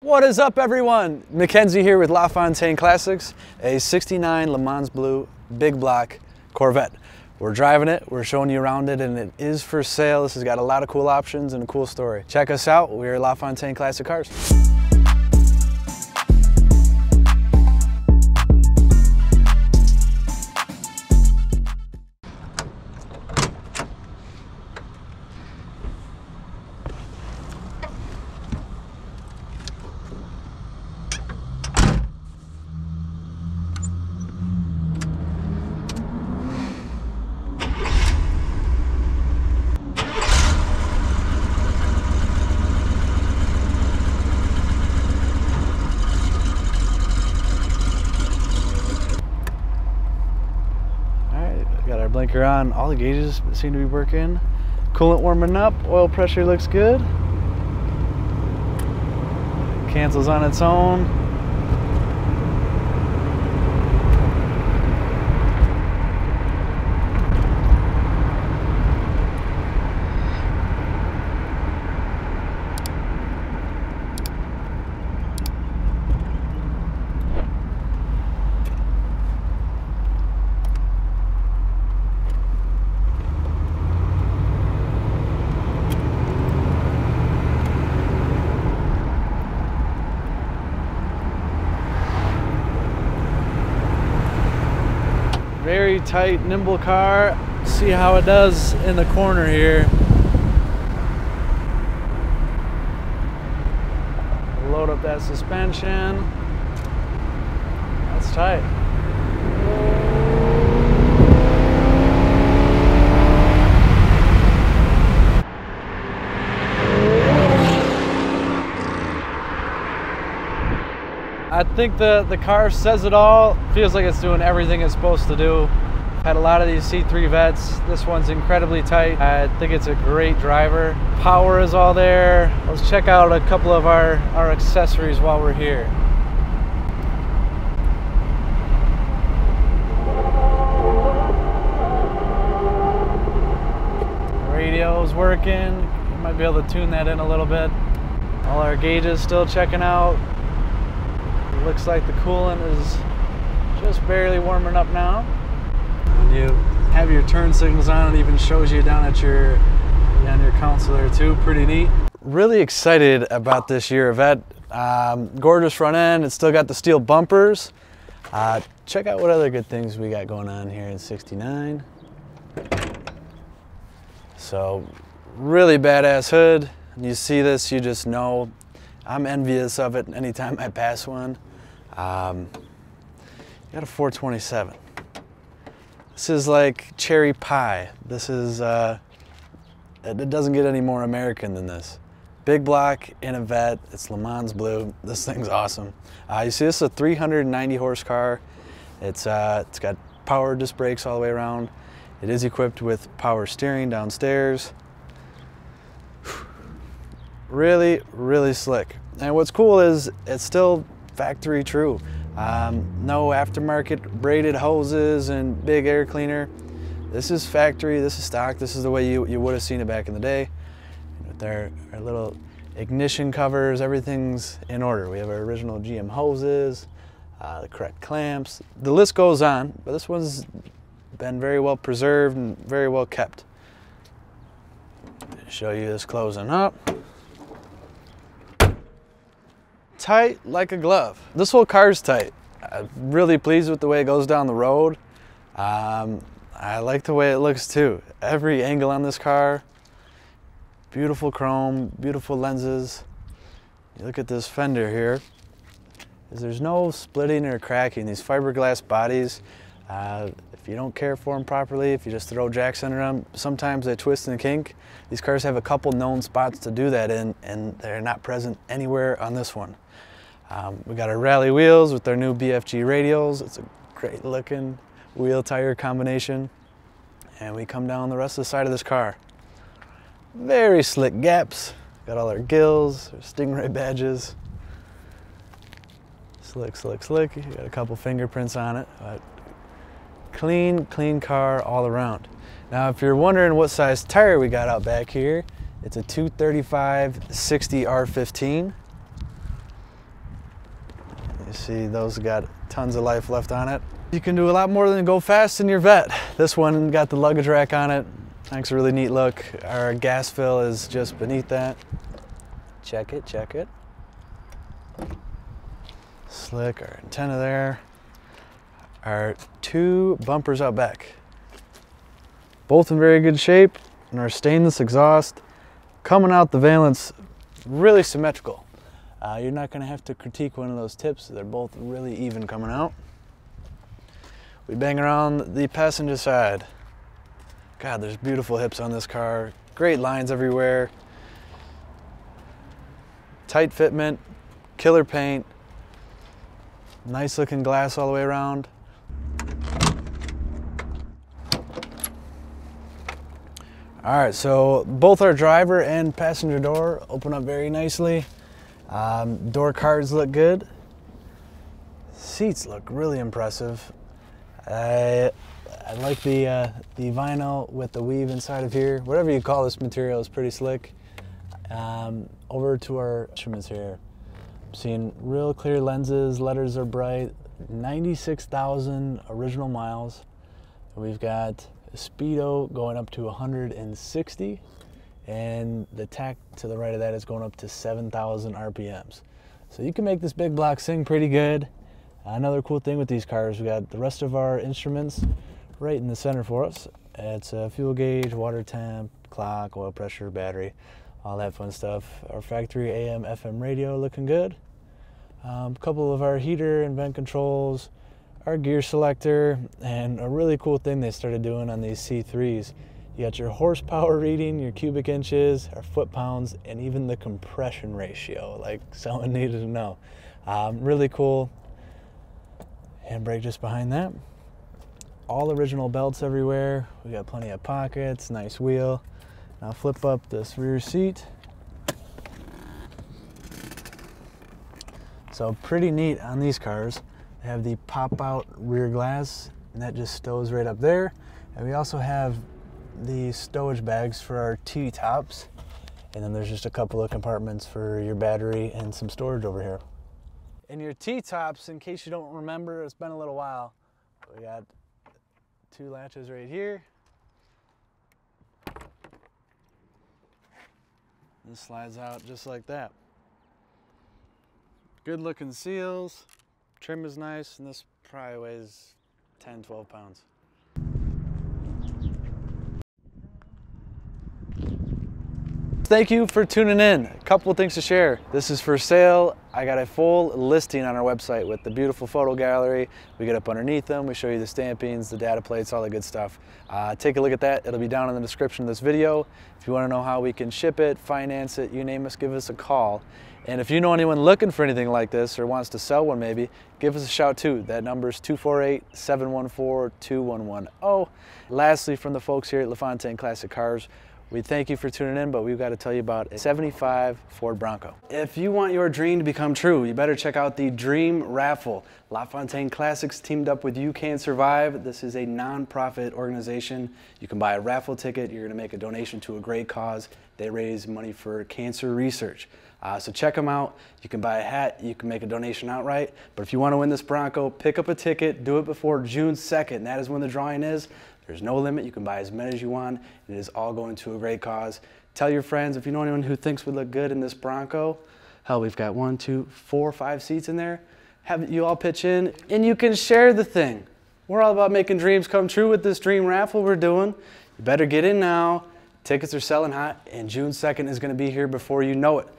What is up, everyone? Mackenzie here with Lafontaine Classics, a 69 Le Mans Blue big block Corvette. We're driving it, we're showing you around it, and it is for sale. This has got a lot of cool options and a cool story. Check us out, we're Lafontaine Classic Cars. Got our blinker on, all the gauges seem to be working. Coolant warming up, oil pressure looks good. Cancels on its own. Very tight, nimble car. See how it does in the corner here. Load up that suspension. That's tight. I think the car says it all. Feels like it's doing everything it's supposed to do. Had a lot of these C3 Vettes. This one's incredibly tight. I think it's a great driver. Power is all there. Let's check out a couple of our accessories while we're here. Radio's working. You might be able to tune that in a little bit. All our gauges still checking out. Looks like the coolant is just barely warming up now. When you have your turn signals on, it even shows you down at your console there too. Pretty neat. Really excited about this year Vette. Gorgeous front end. It's still got the steel bumpers. Check out what other good things we got going on here in 69. So really badass hood. You see this, you just know I'm envious of it anytime I pass one. Got a 427. This is like cherry pie. This is, it doesn't get any more American than this. Big block in a Vette, it's Le Mans Blue. This thing's awesome. You see this is a 390 horse car. It's got power disc brakes all the way around. It is equipped with power steering downstairs. Really, really slick. And what's cool is it's still factory true. No aftermarket braided hoses and big air cleaner. This is factory, this is stock, this is the way you would have seen it back in the day. With our little ignition covers, everything's in order. We have our original GM hoses, the correct clamps. The list goes on, but this one's been very well preserved and very well kept. Show you this closing up. Tight like a glove. This whole car's tight. I'm really pleased with the way it goes down the road. I like the way it looks too. Every angle on this car, beautiful chrome, beautiful lenses. You look at this fender here, there's no splitting or cracking. These fiberglass bodies, if you don't care for them properly, if you just throw jacks under them, sometimes they twist and kink. These cars have a couple known spots to do that in, and they're not present anywhere on this one. We got our rally wheels with our new BFG radials. It's a great looking wheel tire combination. And we come down the rest of the side of this car. Very slick gaps. Got all our gills, our Stingray badges. Slick, slick, slick. You got a couple fingerprints on it. But clean, clean car all around. Now, if you're wondering what size tire we got out back here, it's a 235/60 R15. You see those got tons of life left on it. You can do a lot more than go fast in your Vette. This one got the luggage rack on it. Makes a really neat look. Our gas fill is just beneath that. Check it, check it. Slick, our antenna there. Our two bumpers out back. Both in very good shape, and our stainless exhaust. Coming out the valence, really symmetrical. You're not gonna have to critique one of those tips. They're both really even coming out. We bang around the passenger side. God, there's beautiful hips on this car. Great lines everywhere. Tight fitment, killer paint. Nice looking glass all the way around. All right, so both our driver and passenger door open up very nicely. Door cards look good. Seats look really impressive. I like the vinyl with the weave inside of here. Whatever you call this material is pretty slick. Over to our instruments here. I'm seeing real clear lenses, letters are bright, 96,000 original miles. We've got a speedo going up to 160, and the tach to the right of that is going up to 7,000 RPMs. So you can make this big block sing pretty good. Another cool thing with these cars, we got the rest of our instruments right in the center for us. It's a fuel gauge, water temp, clock, oil pressure, battery, all that fun stuff. Our factory AM, FM radio looking good. A couple of our heater and vent controls, our gear selector, and a really cool thing they started doing on these C3s. You got your horsepower reading, your cubic inches, our foot-pounds, and even the compression ratio, like someone needed to know. Really cool. Handbrake just behind that. All original belts everywhere. We got plenty of pockets, nice wheel. Now flip up this rear seat. So pretty neat on these cars. They have the pop-out rear glass, and that just stows right up there. And we also have the stowage bags for our T-tops. And then there's just a couple of compartments for your battery and some storage over here. And your T-tops, in case you don't remember, it's been a little while. We got two latches right here. This slides out just like that. Good looking seals. Trim is nice, and this probably weighs 10, 12 pounds. Thank you for tuning in. A couple of things to share. This is for sale. I got a full listing on our website with the beautiful photo gallery. We get up underneath them. We show you the stampings, the data plates, all the good stuff. Take a look at that. It'll be down in the description of this video. If you want to know how we can ship it, finance it, you name us, give us a call. And if you know anyone looking for anything like this or wants to sell one maybe, give us a shout too. That number is 248-714-2110. Lastly, from the folks here at Lafontaine Classic Cars, we thank you for tuning in, but we've got to tell you about a 75 Ford Bronco. If you want your dream to become true, you better check out the Dream Raffle. Lafontaine Classics teamed up with You Can Survive. This is a non-profit organization. You can buy a raffle ticket. You're going to make a donation to a great cause. They raise money for cancer research. So check them out. You can buy a hat. You can make a donation outright. But if you want to win this Bronco, pick up a ticket. Do it before June 2nd. That is when the drawing is. There's no limit. You can buy as many as you want. It is all going to a great cause. Tell your friends, if you know anyone who thinks would look good in this Bronco. Hell, we've got 1, 2, 4, 5 seats in there. Have you all pitch in, and you can share the thing. We're all about making dreams come true with this dream raffle we're doing. You better get in now. Tickets are selling hot, and June 2nd is going to be here before you know it.